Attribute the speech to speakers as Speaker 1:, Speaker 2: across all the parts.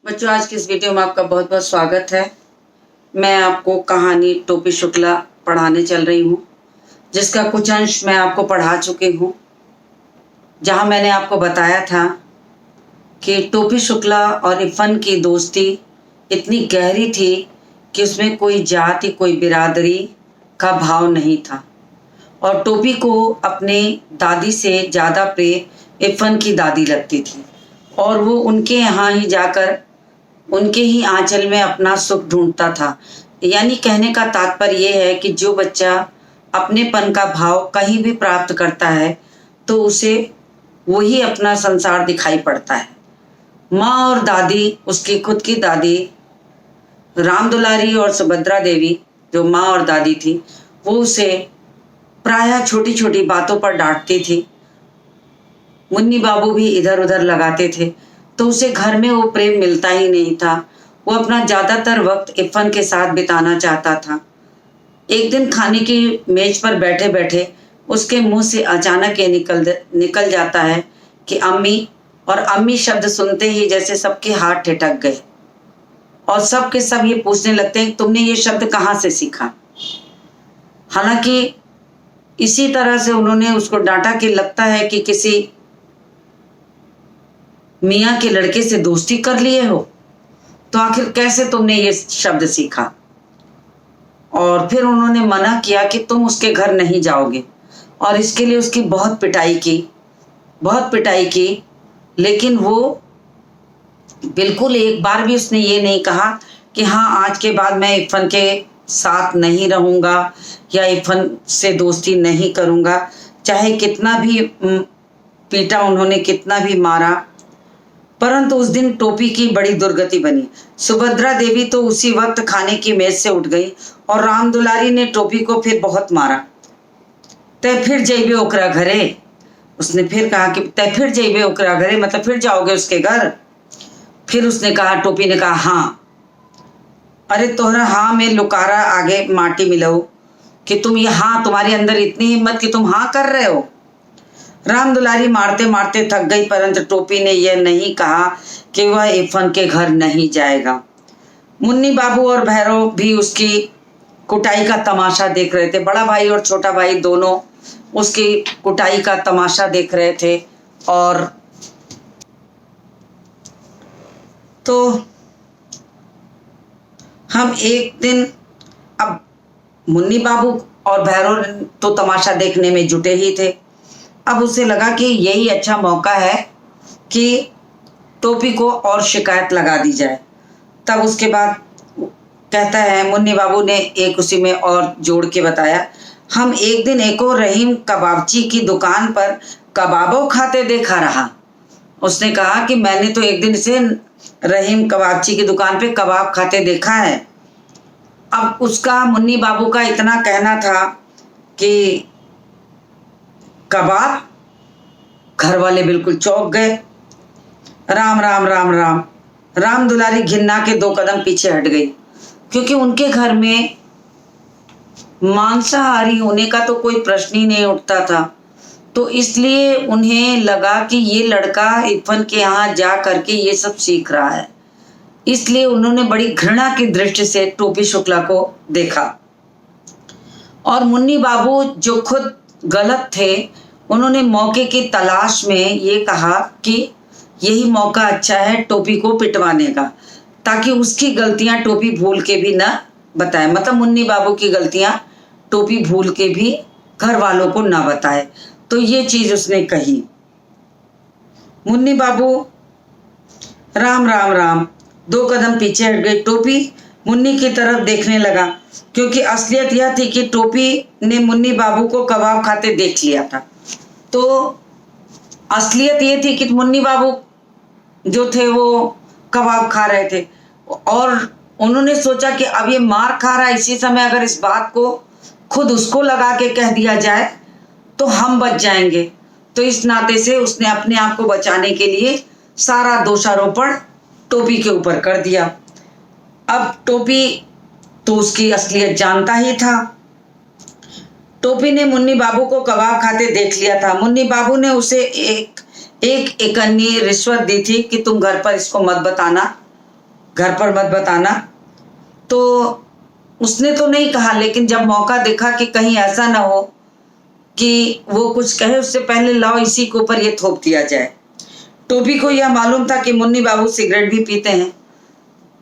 Speaker 1: बच्चों, आज की इस वीडियो में आपका बहुत बहुत स्वागत है। मैं आपको कहानी टोपी शुक्ला पढ़ाने चल रही हूँ, जिसका कुछ अंश मैं आपको पढ़ा चुकी हूँ। जहाँ मैंने आपको बताया था कि टोपी शुक्ला और इरफान की दोस्ती इतनी गहरी थी कि उसमें कोई जाति, कोई बिरादरी का भाव नहीं था। और टोपी को अपने दादी से ज़्यादा प्रेम इरफान की दादी लगती थी और वो उनके यहाँ ही जाकर उनके ही आंचल में अपना सुख ढूंढता था। यानी कहने का तात्पर्य ये है कि जो बच्चा अपनेपन का भाव कहीं भी प्राप्त करता है तो उसे वही अपना संसार दिखाई पड़ता है। माँ और दादी, उसकी खुद की दादी राम दुलारी और सुभद्रा देवी, जो माँ और दादी थी, वो उसे प्रायः छोटी छोटी बातों पर डांटती थी। मुन्नी बाबू भी इधर उधर लगाते थे, तो उसे घर में वो प्रेम मिलता ही नहीं था। वो अपना ज़्यादातर वक्त इरफान के साथ बिताना चाहता था। एक दिन खाने की मेज पर बैठे बैठे उसके मुंह से अचानक ये निकल जाता है कि अम्मी, और अम्मी शब्द सुनते ही जैसे सबके हाथ ठिठक गए और सब के सब ये पूछने लगते हैं, तुमने ये शब्द कहाँ से सीखा। हालांकि इसी तरह से उन्होंने उसको डांटा कि लगता है कि किसी मियाँ के लड़के से दोस्ती कर लिए हो, तो आखिर कैसे तुमने ये शब्द सीखा। और फिर उन्होंने मना किया कि तुम उसके घर नहीं जाओगे, और इसके लिए उसकी बहुत पिटाई की, लेकिन वो बिल्कुल एक बार भी उसने ये नहीं कहा कि हाँ, आज के बाद मैं इरफान के साथ नहीं रहूँगा या इरफान से दोस्ती नहीं करूँगा। चाहे कितना भी पीटा उन्होंने, कितना भी मारा, परंतु उस दिन टोपी की बड़ी दुर्गति बनी। सुभद्रा देवी तो उसी वक्त खाने की मेज से उठ गई और राम दुलारी ने टोपी को फिर बहुत मारा। तय फिर जइबे ओकरा घरे, उसने फिर कहा कि तय फिर जइबे ओकरा घरे, मतलब फिर जाओगे उसके घर। फिर उसने कहा, टोपी ने कहा, हाँ। अरे तोहरा हाँ में लुकारा आगे माटी मिलाओ कि तुम ये हाँ, तुम्हारे अंदर इतनी हिम्मत कि तुम हाँ कर रहे हो। राम दुलारी मारते मारते थक गई, परंतु टोपी ने यह नहीं कहा कि वह इरफान के घर नहीं जाएगा। मुन्नी बाबू और भैरव भी उसकी कुटाई का तमाशा देख रहे थे। बड़ा भाई और छोटा भाई दोनों उसकी कुटाई का तमाशा देख रहे थे। और तो हम एक दिन, अब मुन्नी बाबू और भैरव तो तमाशा देखने में जुटे ही थे। अब उसे लगा कि यही अच्छा मौका है कि टोपी को और शिकायत लगा दी जाए। तब उसके बाद कहता है, मुन्नी बाबू ने एक उसी में और जोड़ के बताया, हम एक दिन एक और रहीम कबाबची की दुकान पर कबाबों खाते देखा रहा। उसने कहा कि मैंने तो एक दिन से रहीम कबाबची की दुकान पे कबाब खाते देखा है। अब उसका, मुन्नी बाबू का इतना कहना था कि कबाब, घर वाले बिल्कुल चौंक गए। राम राम राम राम। राम दुलारी घिन्ना के 2 कदम पीछे हट गई, क्योंकि उनके घर में मांसाहारी होने का तो कोई प्रश्न ही नहीं उठता था। तो इसलिए उन्हें लगा कि ये लड़का इरफान के यहाँ जा करके ये सब सीख रहा है। इसलिए उन्होंने बड़ी घृणा की दृष्टि से टोपी शुक्ला को देखा। और मुन्नी बाबू, जो खुद गलत थे, उन्होंने मौके की तलाश में ये कहा कि यही मौका अच्छा है टोपी को पिटवाने का, ताकि उसकी गलतियां टोपी भूल के भी ना बताए। मतलब मुन्नी बाबू की गलतियां टोपी भूल के भी घर वालों को ना बताए। तो ये चीज उसने कही। मुन्नी बाबू राम राम राम 2 कदम पीछे हट गई। टोपी मुन्नी की तरफ देखने लगा, क्योंकि असलियत यह थी कि टोपी ने मुन्नी बाबू को कबाब खाते देख लिया था। तो असलियत ये थी कि मुन्नी बाबू जो थे वो कबाब खा रहे थे, और उन्होंने सोचा कि अब ये मार खा रहा है, इसी समय अगर इस बात को खुद उसको लगा के कह दिया जाए तो हम बच जाएंगे। तो इस नाते से उसने अपने आप को बचाने के लिए सारा दोषारोपण टोपी के ऊपर कर दिया। अब टोपी तो उसकी असलियत जानता ही था। टोपी ने मुन्नी बाबू को कबाब खाते देख लिया था। मुन्नी बाबू ने उसे एक एकन्नी रिश्वत दी थी कि तुम घर पर इसको मत बताना, घर पर मत बताना। तो उसने तो नहीं कहा, लेकिन जब मौका देखा कि कहीं ऐसा ना हो कि वो कुछ कहे उससे पहले लाओ इसी के ऊपर ये थोप दिया जाए। टोपी को यह मालूम था कि मुन्नी बाबू सिगरेट भी पीते हैं,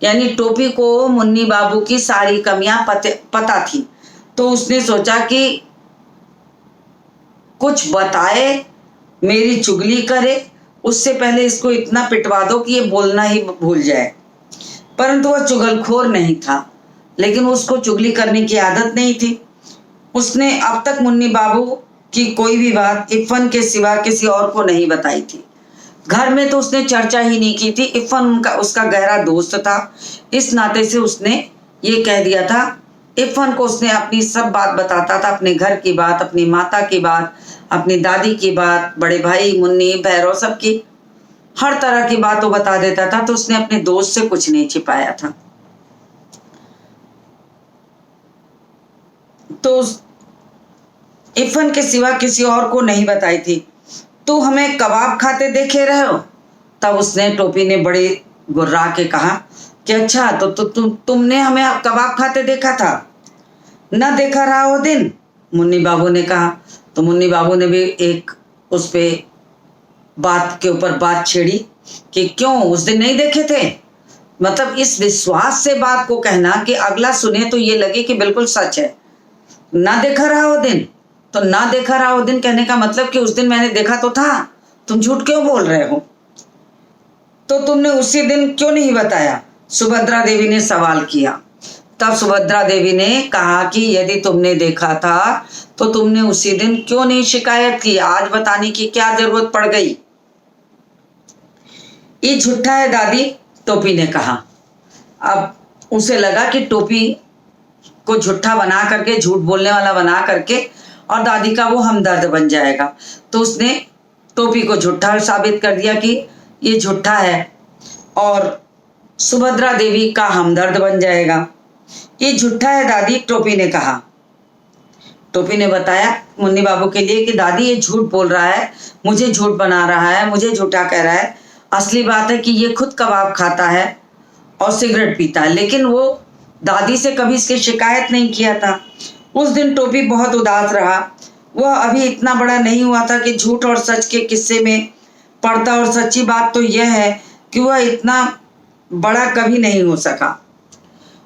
Speaker 1: यानी टोपी को मुन्नी बाबू की सारी कमियां पता थी। तो उसने सोचा कि कुछ बताए, मेरी चुगली करे, उससे पहले इसको इतना पिटवा दो कि ये बोलना ही भूल जाए। परंतु वह चुगलखोर नहीं था, लेकिन उसको चुगली करने की आदत नहीं थी। उसने अब तक मुन्नी बाबू की कोई भी बात इरफान के सिवा किसी और को नहीं बताई थी। घर में तो उसने चर्चा ही नहीं की थी। इरफान उसका गहरा दोस्त था, इस नाते से उसने ये कह दिया था। इरफान को उसने अपनी सब बात बताता था, अपने घर की बात, अपनी माता की बात, अपनी दादी की बात, बड़े भाई मुन्नी भैरव सबकी हर तरह की बात वो बता देता था। तो उसने अपने दोस्त से कुछ नहीं छिपाया था। तो इरफान के सिवा किसी और को नहीं बताई थी। तो हमें कबाब खाते देखे रहे हो? तब उसने टोपी ने बड़े गुर्रा के कहा कि अच्छा, तो तुमने हमें कबाब खाते देखा था? न देखा रहा वो दिन, मुन्नी बाबू ने कहा। तो मुन्नी बाबू ने भी एक उस पे बात के ऊपर बात छेड़ी कि क्यों उस दिन नहीं देखे थे। मतलब इस विश्वास से बात को कहना कि अगला सुने तो ये लगे कि बिल्कुल सच है। ना देखा रहा वो दिन, तो ना देखा रहा वो दिन कहने का मतलब कि उस दिन मैंने देखा तो था, तुम झूठ क्यों बोल रहे हो? तो तुमने उसी दिन क्यों नहीं बताया? सुभद्रा देवी ने सवाल किया। तब सुभद्रा देवी ने कहा कि यदि तुमने देखा था तो तुमने उसी दिन क्यों नहीं शिकायत की? आज बताने की क्या जरूरत पड़ गई? ये झूठा है दादी, टोपी ने कहा। अब उसे लगा कि टोपी को झूठा बना करके, झूठ बोलने वाला बना करके और दादी का वो हमदर्द बन जाएगा। तो उसने टोपी को झूठा साबित कर दिया कि ये झूठा है और सुभद्रा देवी का हमदर्द बन जाएगा। ये झूठा है दादी, टोपी ने कहा। टोपी ने बताया मुन्नी बाबू के लिए कि दादी ये झूठ बोल रहा है, मुझे झूठ बना रहा है, मुझे झूठा कह रहा है। असली बात है कि ये खुद कबाब खाता है और सिगरेट पीता है, लेकिन वो दादी से कभी इसकी शिकायत नहीं किया था। उस दिन टोपी बहुत उदास रहा। वह अभी इतना बड़ा नहीं हुआ था कि झूठ और सच के किस्से में पड़ता, और सच्ची बात तो यह है कि वह इतना बड़ा कभी नहीं हो सका।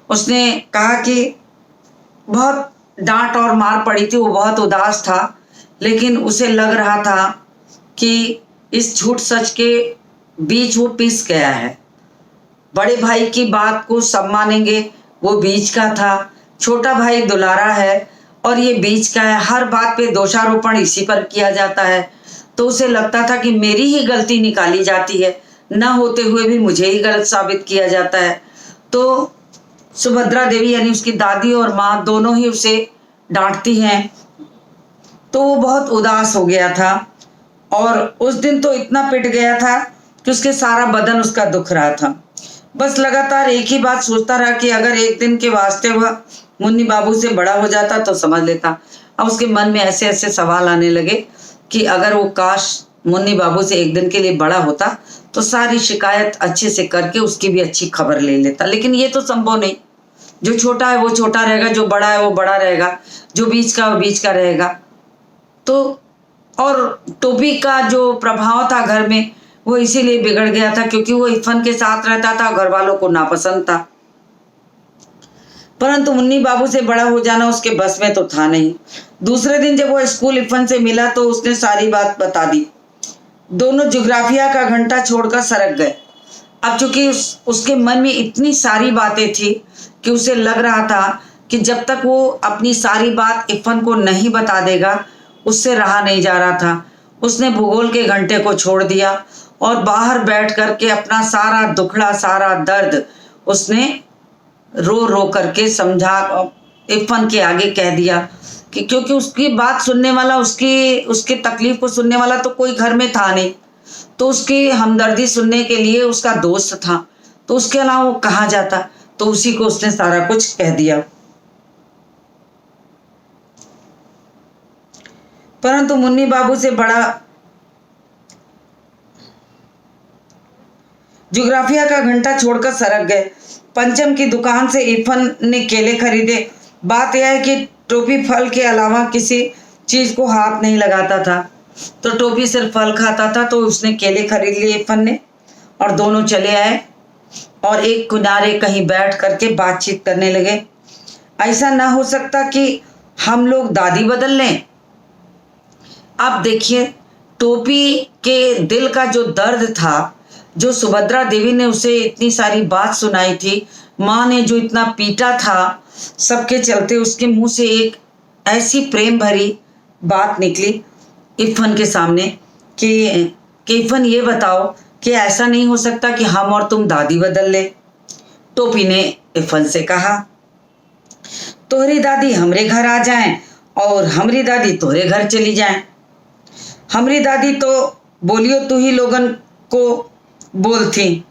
Speaker 1: उसने कहा कि बहुत डांट और मार पड़ी थी, वो बहुत उदास था, लेकिन उसे लग रहा था कि इस झूठ सच के बीच वो पिस गया है। बड़े भाई की बात को सब मानेंगे, वो बीच का था। छोटा भाई दुलारा है और ये बीच का है। हर बात पे दोषारोपण इसी पर किया जाता है। तो उसे लगता था कि मेरी ही गलती निकाली जाती है, न होते हुए भी मुझे ही गलत साबित किया जाता है। तो सुभद्रा देवी यानी उसकी दादी और माँ दोनों ही उसे डांटती हैं। तो वो बहुत उदास हो गया था और उस दिन तो इतना पिट गया था कि उसके सारा बदन उसका दुख रहा था। बस लगातार एक ही बात सोचता रहा कि अगर एक दिन के वास्ते वह मुन्नी बाबू से बड़ा हो जाता तो समझ लेता। अब उसके मन में ऐसे ऐसे सवाल आने लगे कि अगर वो काश मुन्नी बाबू से एक दिन के लिए बड़ा होता तो सारी शिकायत अच्छे से करके उसकी भी अच्छी खबर ले लेता। लेकिन ये तो संभव नहीं। जो छोटा है वो छोटा रहेगा, जो बड़ा है वो बड़ा रहेगा, जो बीच का वो बीच का रहेगा। तो और टोपी का जो प्रभाव था घर में वो इसीलिए बिगड़ गया था क्योंकि वो इरफान के साथ रहता था, घर वालों को नापसंद था। परंतु मुन्नी बाबू से बड़ा हो जाना उसके बस में तो था नहीं। दूसरे दिन जब वो स्कूल इरफान से मिला तो उसने सारी बात बता दी। दोनों ज्योग्राफिया का घंटा छोड़कर सरक गए। अब चूंकि उसके मन में इतनी सारी बातें थी कि उसे लग रहा था कि जब तक वो अपनी सारी बात इरफान को नहीं बता देगा उससे रहा नहीं जा रहा था। उसने भूगोल के घंटे को छोड़ दिया और बाहर बैठ करके अपना सारा दुखड़ा, सारा दर्द उसने रो रो करके समझा इरफान के आगे कह दिया कि क्योंकि उसकी बात सुनने वाला, उसकी तकलीफ को सुनने वाला तो कोई घर में था नहीं। तो उसकी हमदर्दी सुनने के लिए उसका दोस्त था, तो उसके अलावा वो कहाँ जाता। तो उसी को उसने सारा कुछ कह दिया। परंतु मुन्नी बाबू से बड़ा जोग्राफिया का घंटा छोड़कर सरक गए। पंचम की दुकान से इरफान ने केले खरीदे। बात यह है कि टोपी फल के अलावा किसी चीज को हाथ नहीं लगाता था, तो टोपी सिर्फ फल खाता था। तो उसने केले खरीद लिए इरफान ने, और दोनों चले आए और एक किनारे कहीं बैठ करके बातचीत करने लगे। ऐसा ना हो सकता कि हम लोग दादी बदल लें? अब देखिए, टोपी के दिल का जो दर्द था, जो सुभद्रा देवी ने उसे इतनी सारी बात सुनाई थी, माँ ने जो इतना पीटा था, सबके चलते उसके मुंह से एक ऐसी प्रेम भरी बात निकली इरफान के सामने कि इरफान ये बताओ कि ऐसा नहीं हो सकता कि हम और तुम दादी बदल ले। टोपी ने इरफान से कहा, तोहरी दादी हमरे घर आ जाएं और हमरी दादी तोहरे घर चली जाएं। हमरी दादी तो बोलियो तू ही लोगन को बोल थी।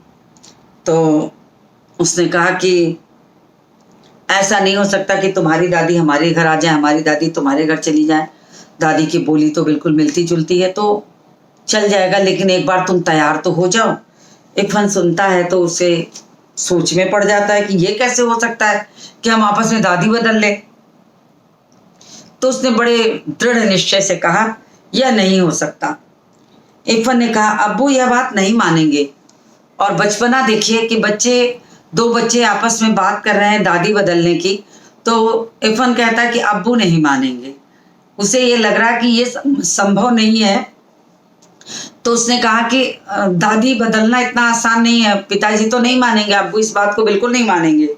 Speaker 1: तो उसने कहा कि ऐसा नहीं हो सकता कि तुम्हारी दादी हमारे घर आ जाए, हमारी दादी तुम्हारे घर चली जाए। दादी की बोली तो बिल्कुल मिलती जुलती है, तो चल जाएगा, लेकिन एक बार तुम तैयार तो हो जाओ। इरफान सुनता है तो उसे सोच में पड़ जाता है कि ये कैसे हो सकता है कि हम आपस में दादी बदल ले। तो उसने बड़े दृढ़ निश्चय से कहा, यह नहीं हो सकता। इरफान ने कहा, अब्बू यह बात नहीं मानेंगे। और बचपना देखिए कि दो बच्चे आपस में बात कर रहे हैं दादी बदलने की, तो इरफान कहता है कि अब्बू नहीं मानेंगे। उसे ये लग रहा कि ये संभव नहीं है। तो उसने कहा कि दादी बदलना इतना आसान नहीं है, पिताजी तो नहीं मानेंगे, अब्बू इस बात को बिल्कुल नहीं मानेंगे,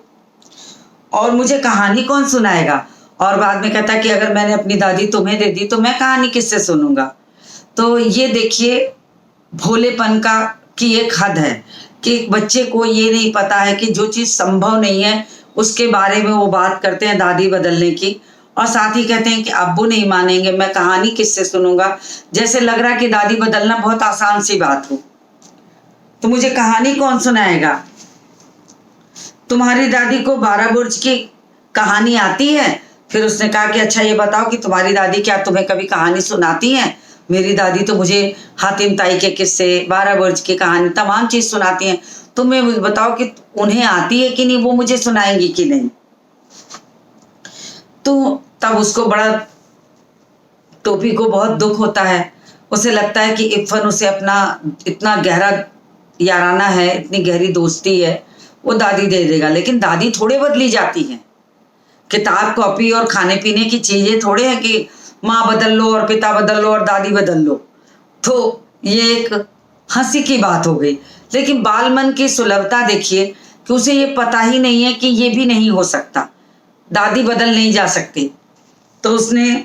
Speaker 1: और मुझे कहानी कौन सुनाएगा। और बाद में कहता है कि अगर मैंने अपनी दादी तुम्हें दे दी तो मैं कहानी किससे सुनूंगा। तो ये देखिए भोलेपन की एक हद है कि बच्चे को ये नहीं पता है कि जो चीज संभव नहीं है उसके बारे में वो बात करते हैं दादी बदलने की, और साथ ही कहते हैं कि अब्बू नहीं मानेंगे, मैं कहानी किससे सुनूंगा। जैसे लग रहा है कि दादी बदलना बहुत आसान सी बात हो, तो मुझे कहानी कौन सुनाएगा। तुम्हारी दादी को 12 बुर्ज की कहानी आती है? फिर उसने कहा कि अच्छा ये बताओ कि तुम्हारी दादी क्या तुम्हें कभी कहानी सुनाती हैं? मेरी दादी तो मुझे हातिम ताई के किस्से, 12 बुर्ज की कहानी, तमाम चीज सुनाती हैं। तुम्हें मुझे बताओ कि उन्हें आती है कि नहीं, वो मुझे सुनाएंगी कि नहीं। तो तब उसको बड़ा, टोपी को बहुत दुख होता है। उसे लगता है कि इरफान उसे अपना इतना गहरा याराना है, इतनी गहरी दोस्ती है, वो दादी दे देगा। लेकिन दादी थोड़े बदली जाती हैं। किताब कॉपी और खाने पीने की चीजें थोड़े हैं कि माँ बदल लो और पिता बदल लो और दादी बदल लो। तो ये एक हंसी की बात हो गई। लेकिन बाल मन की सुलभता देखिए कि उसे ये पता ही नहीं है कि ये भी नहीं हो सकता, दादी बदल नहीं जा सकती। तो उसने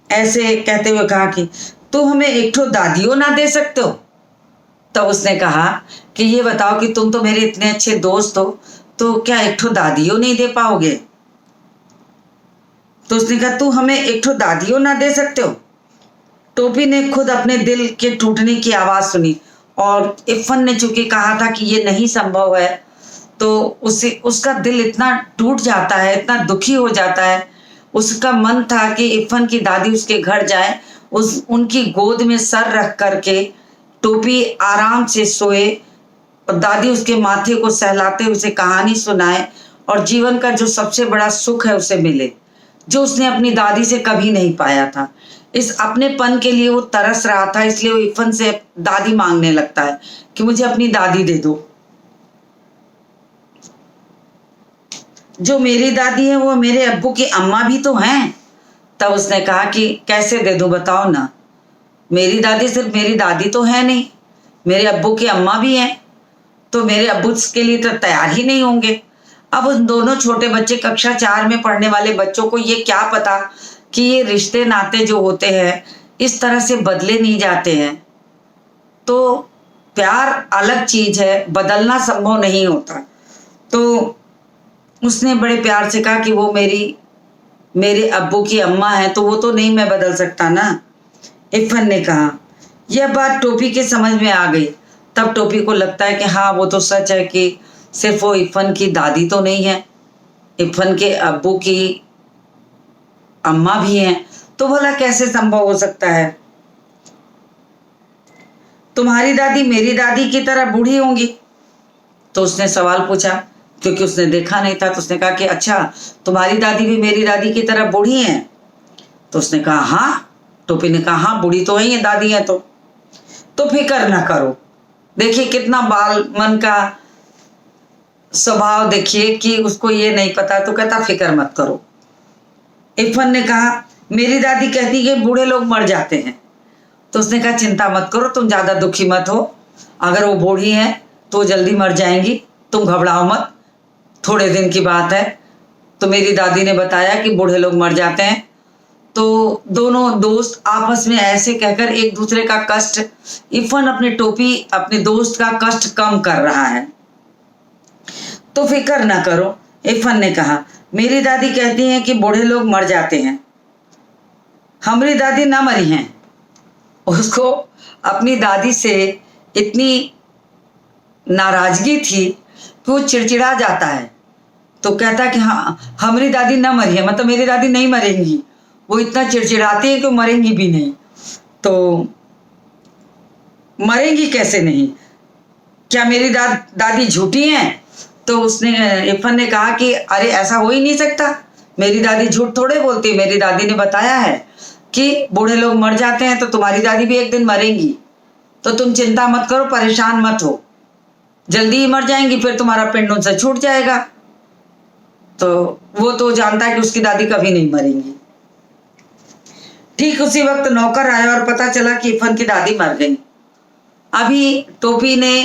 Speaker 1: ऐसे कहते हुए कहा कि तू हमें एक ठो दादियों ना दे सकते हो? तब उसने कहा कि ये बताओ कि तुम तो मेरे इतने अच्छे दोस्त हो, तो क्या एक ठो दादियों नहीं दे पाओगे? तो उसने कहा तू हमें एक ठो दादियों ना दे सकते हो? टोपी ने खुद अपने दिल के टूटने की आवाज सुनी, और इरफान ने चूंकि कहा था कि ये नहीं संभव है, तो उसका दिल इतना टूट जाता है, इतना दुखी हो जाता है। उसका मन था कि इरफान की दादी उसके घर जाए, उनकी गोद में सर रख करके टोपी आराम से सोए और दादी उसके माथे को सहलाते उसे कहानी सुनाए, और जीवन का जो सबसे बड़ा सुख है उसे मिले, जो उसने अपनी दादी से कभी नहीं पाया था। इस अपनेपन के लिए वो तरस रहा था, इसलिए वो इरफान से दादी मांगने लगता है कि मुझे अपनी दादी दे दो। जो मेरी दादी है वो मेरे अब्बू की अम्मा भी तो हैं। तब उसने कहा कि कैसे दे दूं बताओ ना, मेरी दादी सिर्फ मेरी दादी तो है नहीं, मेरे अब्बू की अम्मा भी हैं, तो मेरे अब्बू के लिए तो तैयार ही नहीं होंगे। अब उन दोनों छोटे बच्चे, कक्षा 4 में पढ़ने वाले बच्चों को ये क्या पता कि ये रिश्ते नाते जो होते हैं इस तरह से बदले नहीं जाते हैं। तो प्यार अलग चीज है, बदलना संभव नहीं होता। तो उसने बड़े प्यार से कहा कि वो मेरे अब्बू की अम्मा है, तो वो तो नहीं मैं बदल सकता ना। इरफान ने कहा। यह बात टोपी के समझ में आ गई। तब टोपी को लगता है कि हाँ वो तो सच है कि सिर्फ वो इरफान की दादी तो नहीं है, इरफान के अब्बू की अम्मा भी हैं, तो भला कैसे संभव हो सकता है। तुम्हारी दादी मेरी दादी की तरह बूढ़ी होंगी? तो उसने सवाल पूछा, क्योंकि उसने देखा नहीं था। तो उसने कहा कि अच्छा, तुम्हारी दादी भी मेरी दादी की तरह बूढ़ी हैं? तो उसने कहा हाँ। टोपी ने कहा हाँ, बूढ़ी तो है ये दादी है तो फिक्र ना करो। देखिए कितना बाल मन का स्वभाव, देखिए कि उसको ये नहीं पता तो कहता फिक्र मत करो। इरफान ने कहा मेरी दादी कहती है बूढ़े लोग मर जाते हैं। तो उसने कहा चिंता मत करो, तुम ज्यादा दुखी मत हो। अगर वो बूढ़ी हैं तो जल्दी मर जाएंगी, तुम घबराओ मत, थोड़े दिन की बात है। तो मेरी दादी ने बताया कि बूढ़े लोग मर जाते हैं। तो दोनों दोस्त आपस में ऐसे कहकर एक दूसरे का कष्ट, इरफान अपने दोस्त का कष्ट कम कर रहा है। तो फिक्र ना करो, इरफान ने कहा मेरी दादी कहती हैं कि बूढ़े लोग मर जाते हैं, हमारी दादी ना मरी हैं। उसको अपनी दादी से इतनी नाराजगी थी कि वो चिड़चिड़ा जाता है। तो कहता कि हाँ, हमारी दादी ना मरी है, मतलब मेरी दादी नहीं मरेंगी। वो इतना चिड़चिड़ाती है कि मरेंगी भी नहीं। तो मरेंगी कैसे नहीं, क्या मेरी दादी झूठी हैं? तो उसने इरफान ने कहा कि अरे ऐसा हो ही नहीं सकता, मेरी दादी झूठ थोड़े बोलती है। मेरी दादी ने बताया है कि बूढ़े लोग मर जाते हैं, तो तुम्हारी दादी भी एक दिन मरेंगी। तो तुम चिंता मत करो, परेशान मत हो, जल्दी ही मर जाएंगी, फिर तुम्हारा पिंड उनसे छूट जाएगा। तो वो तो जानता है कि उसकी दादी कभी नहीं मरेंगी। ठीक उसी वक्त नौकर आया और पता चला कि इरफान की दादी मर गई। अभी टोपी ने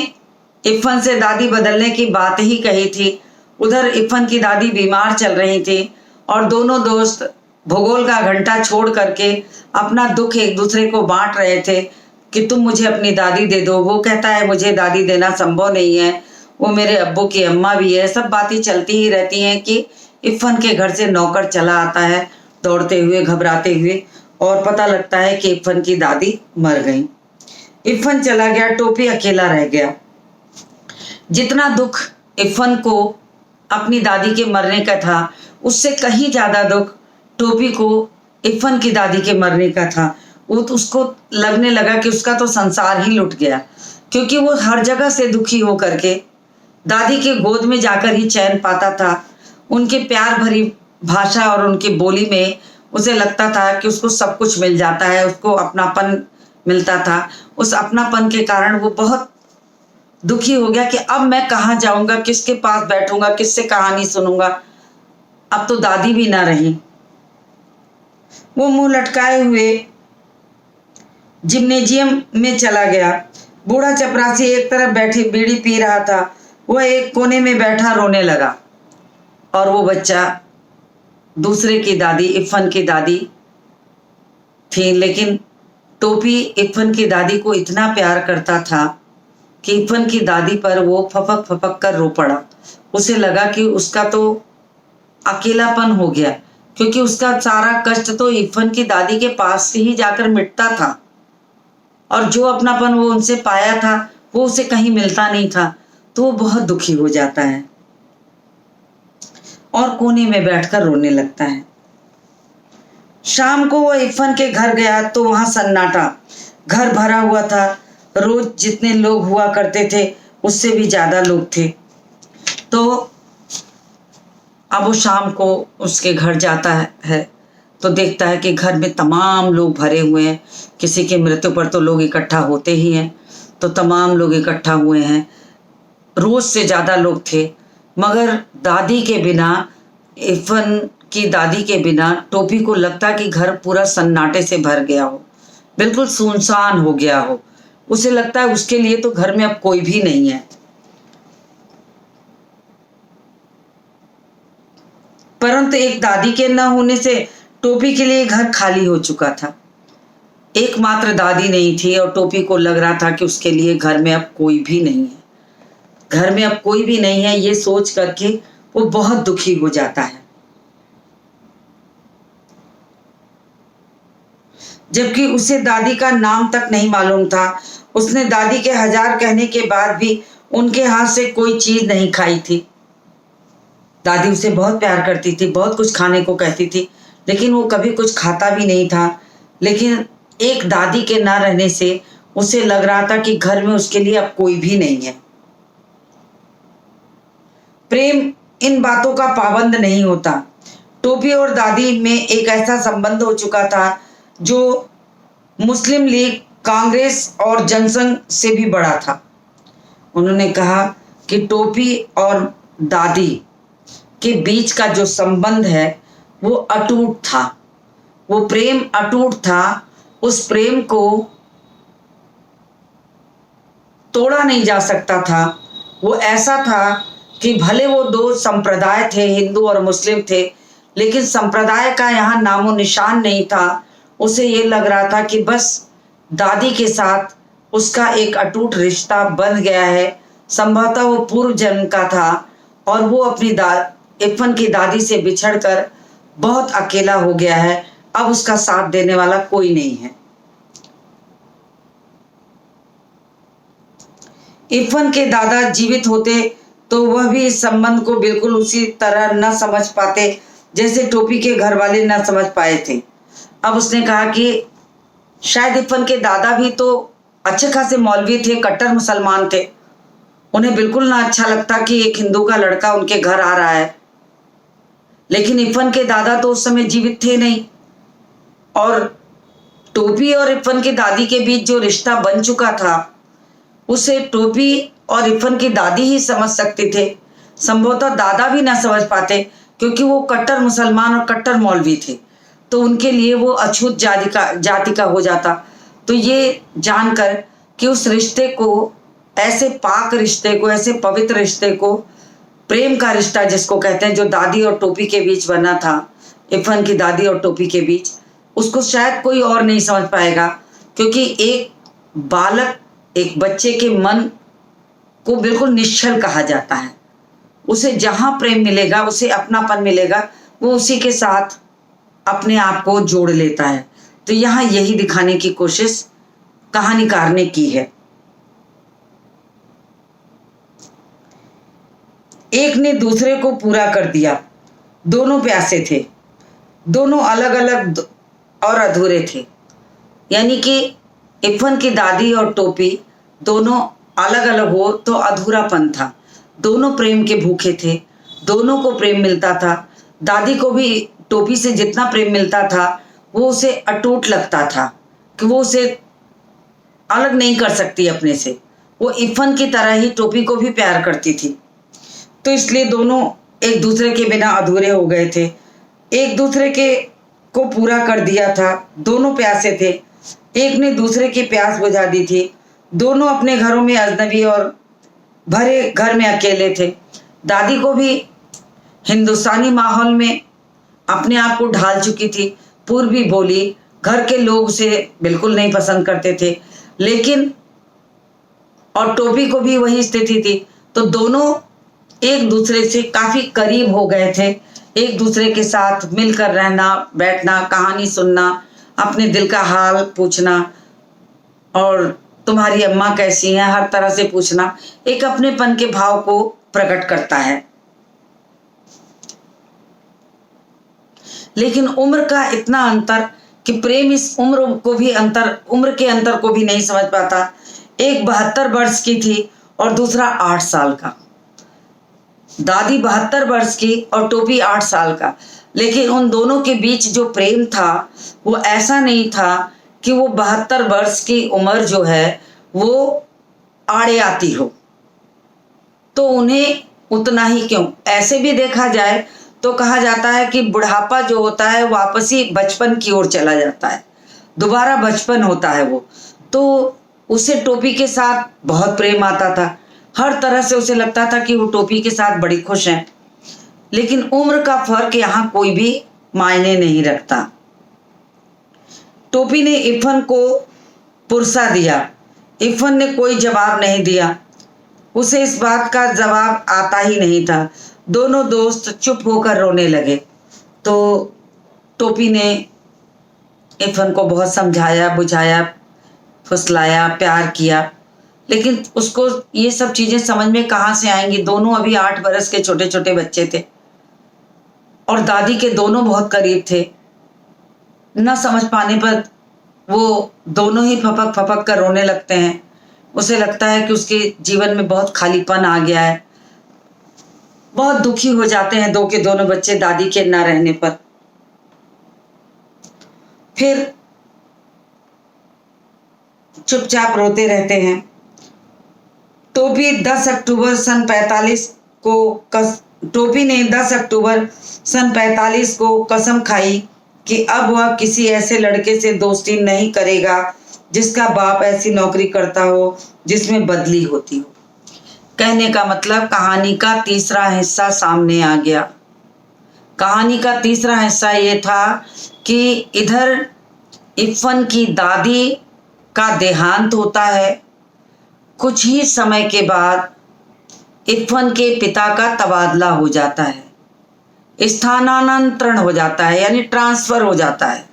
Speaker 1: इरफान से दादी बदलने की बात ही कही थी। उधर इरफान की दादी बीमार चल रही थी और दोनों दोस्त भूगोल का घंटा छोड़ करके अपना दुख एक दूसरे को बांट रहे थे कि तुम मुझे अपनी दादी दे दो। वो कहता है मुझे दादी देना संभव नहीं है, वो मेरे अब्बू की अम्मा भी है। सब बातें चलती ही रहती हैं कि इरफान के घर से नौकर चला आता है दौड़ते हुए, घबराते हुए, और पता लगता है कि इरफान की दादी मर गई। इरफान चला गया, टोपी अकेला रह गया। जितना दुख इरफान को अपनी दादी के मरने का था, उससे कहीं ज्यादा दुख टोपी को इरफान की दादी के मरने का था। वो तो उसको लगने लगा कि उसका तो संसार ही लुट गया, क्योंकि वो हर जगह से दुखी हो करके दादी के गोद में जाकर ही चैन पाता था। उनके प्यार भरी भाषा और उनकी बोली में उसे लगता था कि उसको सब कुछ मिल जाता है, उसको अपनापन मिलता था। उस अपनापन के कारण वो बहुत दुखी हो गया कि अब मैं कहाँ जाऊंगा, किसके पास बैठूंगा, किससे कहानी सुनूंगा। अब तो दादी भी ना रही। वो मुंह लटकाए हुए जिम्नेजियम में चला गया। बूढ़ा चपरासी एक तरफ बैठी बीड़ी पी रहा था, वह एक कोने में बैठा रोने लगा। और वो बच्चा दूसरे की दादी, इरफान की दादी थी, लेकिन टोपी इरफान की दादी को इतना प्यार करता था कि इरफान की दादी पर वो फपक फपक कर रो पड़ा। उसे लगा कि उसका तो अकेलापन हो गया, क्योंकि उसका सारा कष्ट तो इरफान की दादी के पास से ही जाकर मिटता था, और जो अपनापन वो उनसे पाया था वो उसे कहीं मिलता नहीं था। तो वो बहुत दुखी हो जाता है और कोने में बैठकर रोने लगता है। शाम को वो इरफान के घर गया तो वहां सन्नाटा, घर भरा हुआ था। रोज जितने लोग हुआ करते थे उससे भी ज्यादा लोग थे। तो अब वो शाम को उसके घर जाता है तो देखता है कि घर में तमाम लोग भरे हुए हैं। किसी की मृत्यु पर तो लोग इकट्ठा होते ही हैं, तो तमाम लोग इकट्ठा हुए हैं। रोज से ज्यादा लोग थे, मगर दादी के बिना, इरफान की दादी के बिना टोपी को लगता कि घर पूरा सन्नाटे से भर गया हो, बिल्कुल सुनसान हो गया हो। उसे लगता है उसके लिए तो घर में अब कोई भी नहीं है। परंतु एक दादी के न होने से टोपी के लिए घर खाली हो चुका था। एकमात्र दादी नहीं थी और टोपी को लग रहा था कि उसके लिए घर में अब कोई भी नहीं है। घर में अब कोई भी नहीं है, ये सोच करके वो बहुत दुखी हो जाता है। जबकि उसे दादी का नाम तक नहीं मालूम था। उसने दादी के 1000 कहने के बाद भी उनके हाथ से कोई चीज नहीं खाई थी। दादी उसे बहुत प्यार करती थी, बहुत कुछ खाने को कहती थी, लेकिन वो कभी कुछ खाता भी नहीं था। लेकिन एक दादी के ना रहने से उसे लग रहा था कि घर में उसके लिए अब कोई भी नहीं है। प्रेम इन बातों का पाबंद नहीं होता। टोपी और दादी में एक ऐसा संबंध हो चुका था जो मुस्लिम लीग, कांग्रेस और जनसंघ से भी बड़ा था। उन्होंने कहा कि टोपी और दादी के बीच का जो संबंध है वो अटूट था, वो प्रेम अटूट था। उस प्रेम को तोड़ा नहीं जा सकता था। वो ऐसा था कि भले वो दो संप्रदाय थे, हिंदू और मुस्लिम थे, लेकिन संप्रदाय का यहाँ नामो निशान नहीं था। उसे ये लग रहा था कि बस दादी के साथ उसका एक अटूट रिश्ता बन गया है। संभवतः वो पूर्व जन्म का था और वो अपनी इरफान की दादी से बिछड़कर बहुत अकेला हो गया है। अब उसका साथ देने वाला कोई नहीं है। इरफान के दादा जीवित होते तो वह भी इस संबंध को बिल्कुल उसी तरह न समझ पाते जैसे टोपी के घर वाले न समझ पाए थे। अब उसने कहा कि शायद इरफान के दादा भी तो अच्छे खासे मौलवी थे, कट्टर मुसलमान थे। उन्हें बिल्कुल ना अच्छा लगता कि एक हिंदू का लड़का उनके घर आ रहा है। लेकिन इरफान के दादा तो उस समय जीवित थे नहीं, और टोपी और इरफान की दादी के बीच जो रिश्ता बन चुका था उसे टोपी और इरफान की दादी ही समझ सकते थे। संभवतः दादा भी ना समझ पाते, क्योंकि वो कट्टर मुसलमान और कट्टर मौलवी थे, तो उनके लिए वो अछूत जाति का हो जाता। तो ये जानकर कि उस रिश्ते को, ऐसे पाक रिश्ते को, ऐसे पवित्र रिश्ते को, प्रेम का रिश्ता जिसको कहते हैं, जो दादी और टोपी के बीच बना था, इरफान की दादी और टोपी के बीच, उसको शायद कोई और नहीं समझ पाएगा। क्योंकि एक बालक, एक बच्चे के मन को बिल्कुल निश्चल कहा जाता है। उसे जहां प्रेम मिलेगा, उसे अपनापन मिलेगा, वो उसी के साथ अपने आप को जोड़ लेता है। तो यहाँ यही दिखाने की कोशिश कहानीकार ने की है। एक ने दूसरे को पूरा कर दिया। दोनों प्यासे थे, दोनों अलग अलग और अधूरे थे। यानी कि इरफान की दादी और टोपी दोनों अलग अलग हो तो अधूरापन था। दोनों प्रेम के भूखे थे, दोनों को प्रेम मिलता था। दादी को भी टोपी से जितना प्रेम मिलता था वो उसे अटूट लगता था कि वो उसे अलग नहीं कर सकती अपने से। वो इरफान की तरह ही टोपी को भी प्यार करती थी। तो इसलिए दोनों एक दूसरे के बिना अधूरे हो गए थे। एक दूसरे के को पूरा कर दिया था। दोनों प्यासे थे, एक ने दूसरे की प्यास बुझा दी थी। दोनों अपने घरों में अजनबी और भरे घर में अकेले थे। दादी को भी हिंदुस्तानी माहौल में अपने आप को ढाल चुकी थी। पूर्वी बोली, घर के लोग उसे बिल्कुल नहीं पसंद करते थे। लेकिन और टोपी को भी वही स्थिति थी। तो दोनों एक दूसरे से काफी करीब हो गए थे। एक दूसरे के साथ मिलकर रहना, बैठना, कहानी सुनना, अपने दिल का हाल पूछना, और तुम्हारी अम्मा कैसी हैं, हर तरह से पूछना एक अपनेपन के भाव को प्रकट करता है। लेकिन उम्र का इतना अंतर कि प्रेम इस उम्र के अंतर को भी नहीं समझ पाता। एक 72 वर्ष की थी और दूसरा 8 साल का। दादी 72 वर्ष की और टोपी 8 साल का। लेकिन उन दोनों के बीच जो प्रेम था वो ऐसा नहीं था कि वो 72 वर्ष की उम्र जो है वो आड़े आती हो। तो उन्हें उतना ही क्यों, ऐसे भी देखा जाए तो कहा जाता है कि बुढ़ापा जो होता है वापस ही बचपन की ओर चला जाता है, दोबारा बचपन होता है वो। तो उसे टोपी के साथ बहुत प्रेम आता था। हर तरह से उसे लगता था कि वो टोपी के साथ बड़ी खुश हैं। लेकिन उम्र का फर्क यहाँ कोई भी मायने नहीं रखता। टोपी ने इरफान को पुरसा दिया। इरफान ने कोई जवाब नहीं दिया। उसे इस बात का जवाब आता ही नहीं था। दोनों दोस्त चुप होकर रोने लगे। तो टोपी ने इरफान को बहुत समझाया, बुझाया, फुसलाया, प्यार किया, लेकिन उसको ये सब चीजें समझ में कहाँ से आएंगी। दोनों अभी 8 बरस के छोटे छोटे बच्चे थे और दादी के दोनों बहुत करीब थे। न समझ पाने पर वो दोनों ही फपक फपक कर रोने लगते हैं। उसे लगता है कि उसके जीवन में बहुत खालीपन आ गया है। बहुत दुखी हो जाते हैं दो के दोनों बच्चे दादी के ना रहने पर। फिर चुपचाप रोते रहते हैं। टोपी 10 अक्टूबर सन 45 को टोपी ने 10 अक्टूबर सन 45 को कसम खाई कि अब वह किसी ऐसे लड़के से दोस्ती नहीं करेगा जिसका बाप ऐसी नौकरी करता हो जिसमें बदली होती हो। कहने का मतलब कहानी का तीसरा हिस्सा सामने आ गया। कहानी का तीसरा हिस्सा ये था कि इधर इरफान की दादी का देहांत होता है। कुछ ही समय के बाद इरफान के पिता का तबादला हो जाता है, स्थानांतरण हो जाता है, यानी ट्रांसफर हो जाता है।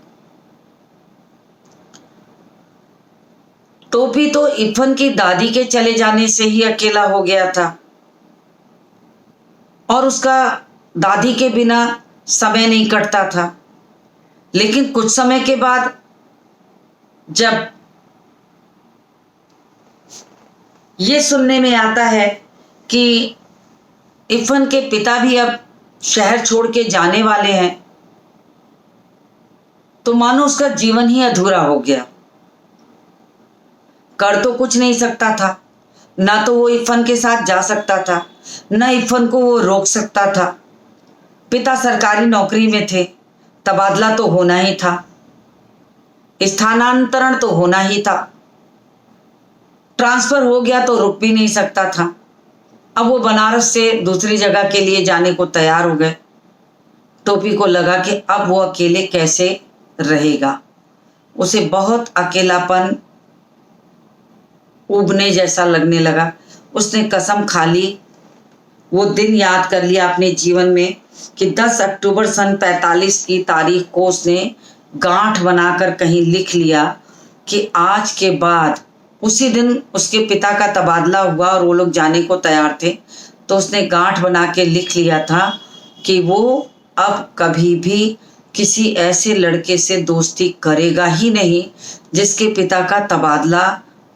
Speaker 1: टोपी तो इरफान की दादी के चले जाने से ही अकेला हो गया था और उसका दादी के बिना समय नहीं कटता था। लेकिन कुछ समय के बाद जब ये सुनने में आता है कि इरफान के पिता भी अब शहर छोड़ के जाने वाले हैं, तो मानो उसका जीवन ही अधूरा हो गया। कर तो कुछ नहीं सकता था, ना तो वो इरफान के साथ जा सकता था, ना इरफान को वो रोक सकता था। पिता सरकारी नौकरी में थे, तबादला तो होना ही था, स्थानांतरण तो होना ही था, ट्रांसफर हो गया तो रुक भी नहीं सकता था। अब वो बनारस से दूसरी जगह के लिए जाने को तैयार हो गए। टोपी को लगा कि अब वो अकेले कैसे रहेगा। उसे बहुत अकेलापन उबने जैसा लगने लगा। उसने कसम खा ली, वो दिन याद कर लिया अपने जीवन में कि 10 अक्टूबर सन 45 की तारीख को उसने गांठ बनाकर कहीं लिख लिया कि आज के बाद, उसी दिन उसके पिता का तबादला हुआ और वो लोग जाने को तैयार थे, तो उसने गांठ बना के लिख लिया था कि वो अब कभी भी किसी ऐसे लड़के से दोस्ती करेगा ही नहीं जिसके पिता का तबादला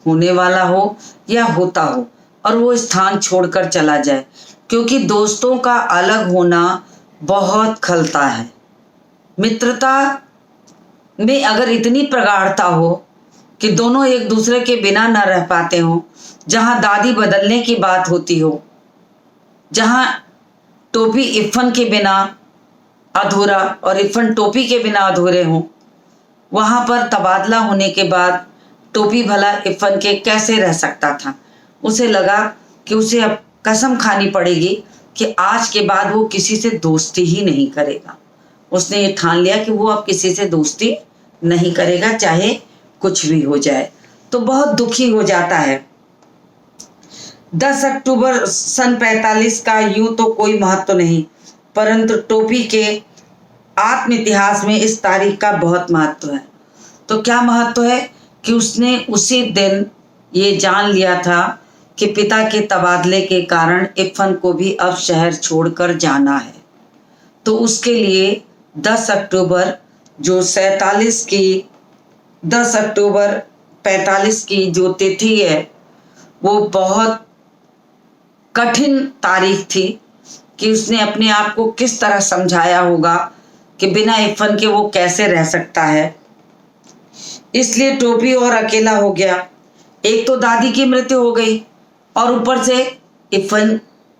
Speaker 1: होने वाला हो या होता हो और वो स्थान छोड़कर चला जाए, क्योंकि दोस्तों का अलग होना बहुत खलता है। मित्रता में अगर इतनी प्रगाढ़ता हो कि दोनों एक दूसरे के बिना न रह पाते हो, जहां दादी बदलने की बात होती हो, जहां टोपी इरफान के बिना अधूरा और इरफान टोपी के बिना अधूरे हों, वहां पर तबादला होने के बाद टोपी भला इरफान के कैसे रह सकता था। उसे लगा कि उसे अब कसम खानी पड़ेगी कि आज के बाद वो किसी से दोस्ती ही नहीं करेगा। उसने ये ठान लिया कि वो अब किसी से दोस्ती नहीं करेगा, चाहे कुछ भी हो जाए। तो बहुत दुखी हो जाता है। 10 अक्टूबर सन 45 का यूं तो कोई महत्व नहीं, परंतु टोपी के आत्म इतिहास में इस तारीख का बहुत महत्व है। तो क्या महत्व है कि उसने उसी दिन ये जान लिया था कि पिता के तबादले के कारण इरफान को भी अब शहर छोड़कर जाना है। तो उसके लिए 10 अक्टूबर जो 10 अक्टूबर 45 की जो तिथि है, वो बहुत कठिन तारीख थी कि उसने अपने आप को किस तरह समझाया होगा कि बिना इरफान के वो कैसे रह सकता है। इसलिए टोपी और अकेला हो गया। एक तो दादी की मृत्यु हो गई और ऊपर से इरफान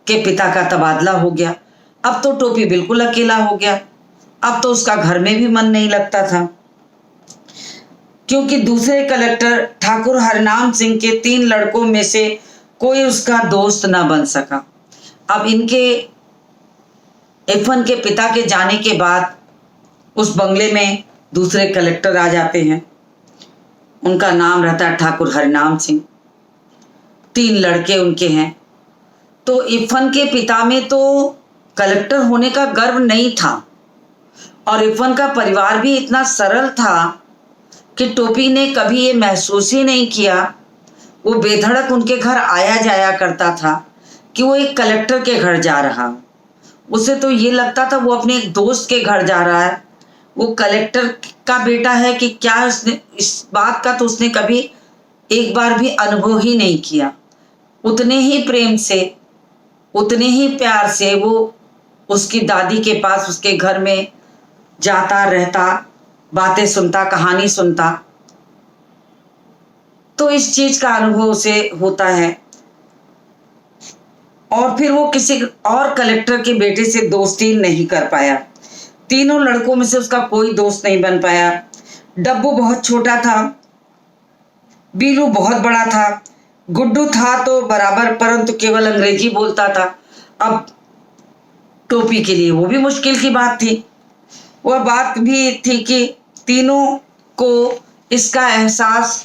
Speaker 1: के पिता का तबादला हो गया। अब तो टोपी बिल्कुल अकेला हो गया। अब तो उसका घर में भी मन नहीं लगता था, क्योंकि दूसरे कलेक्टर ठाकुर हरनाम सिंह के 3 लड़कों में से कोई उसका दोस्त ना बन सका। अब इनके इरफान के पिता के जाने के बाद उस बंगले में दूसरे कलेक्टर आ जाते हैं। उनका नाम रहता है ठाकुर हरनाम सिंह। 3 लड़के उनके हैं। तो इरफान के पिता में तो कलेक्टर होने का गर्व नहीं था और इरफान का परिवार भी इतना सरल था कि टोपी ने कभी ये महसूस ही नहीं किया। वो बेधड़क उनके घर आया जाया करता था कि वो एक कलेक्टर के घर जा रहा। उसे तो ये लगता था वो अपने एक दोस्त के घर जा रहा है। वो कलेक्टर का बेटा है कि क्या, उसने इस बात का तो उसने कभी एक बार भी अनुभव ही नहीं किया। उतने ही प्रेम से, उतने ही प्यार से वो उसकी दादी के पास, उसके घर में जाता रहता, बातें सुनता, कहानी सुनता। तो इस चीज का अनुभव उसे होता है। और फिर वो किसी और कलेक्टर के बेटे से दोस्ती नहीं कर पाया। तीनों लड़कों में से उसका कोई दोस्त नहीं बन पाया। डब्बू बहुत छोटा था, बीलू बहुत बड़ा था, गुड्डू था तो बराबर, परंतु केवल अंग्रेजी बोलता था। अब टोपी के लिए वो भी मुश्किल की बात थी। वह बात भी थी कि तीनों को इसका एहसास,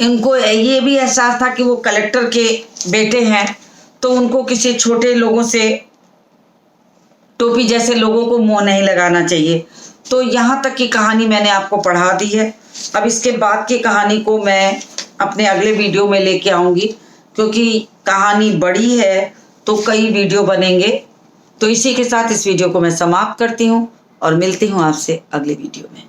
Speaker 1: इनको ये भी एहसास था कि वो कलेक्टर के बेटे हैं, तो उनको किसी छोटे लोगों से, टोपी जैसे लोगों को मुंह नहीं लगाना चाहिए। तो यहाँ तक की कहानी मैंने आपको पढ़ा दी है। अब इसके बाद की कहानी को मैं अपने अगले वीडियो में लेके आऊँगी, क्योंकि कहानी बड़ी है तो कई वीडियो बनेंगे। तो इसी के साथ इस वीडियो को मैं समाप्त करती हूँ और मिलती हूँ आपसे अगले वीडियो में।